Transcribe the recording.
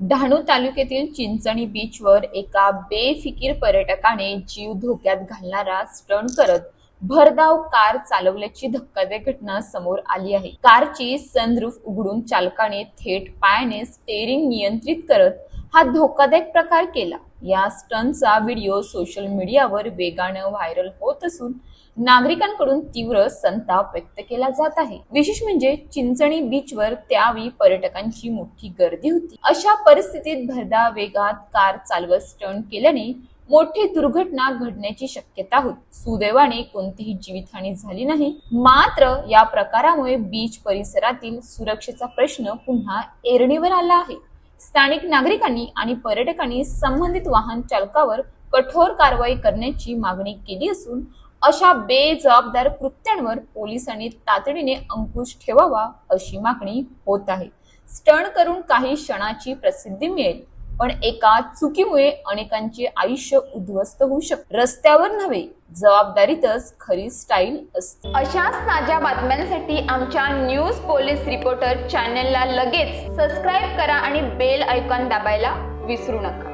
डहाणू तालुक्यातील चिंचणी बीचवर एका बेफिकीर पर्यटकाने जीव धोक्यात घालणारा स्टंट करत भरधाव कार चालवल्याची धक्कादायक घटना समोर आली आहे। कारची सनरूफ उघडून चालकाने थेट पायाने स्टेअरिंग नियंत्रित करत हा धोकादायक प्रकार केला। या स्टंटचा व्हिडिओ सोशल मीडियावर वेगाने व्हायरल होत असून नागरिकांकडून तीव्र संताप व्यक्त केला जात आहे। विशेष म्हणजे चिंचणी बीचवर त्यावेळी पर्यटकांची मोठी गर्दी होती। अशा परिस्थितीत भरधाव वेगात कार चालवत स्टंट केल्याने मोठी दुर्घटना घडण्याची शक्यता होती। सुदैवाने कोणतीही जीवितहानी झाली नाही। मात्र या प्रकारामुळे बीच परिसरातील सुरक्षेचा प्रश्न पुन्हा ऐरणीवर आला आहे। स्थानिक नागरिकांनी आणि पर्यटकांनी संबंधित वाहन चालकावर कठोर कारवाई करण्याची मागणी केली असून अशा बेजबाबदार कृत्यांवर पोलिसांनी तातडीने अंकुश ठेवावा अशी मागणी होत आहे। स्टंट करून काही क्षणाची प्रसिद्धी मिळेल, पण एका चुकीमुळे अनेकांचे आयुष्य उद्ध्वस्त होऊ शकते। रस्त्यावर नव्हे, जबाबदारीतच खरी स्टाईल असते। अशाच ताज्या बातम्यांसाठी आमच्या न्यूज पोलीस रिपोर्टर चॅनलला लगेच सबस्क्राईब करा आणि बेल आयकॉन दाबायला विसरू नका।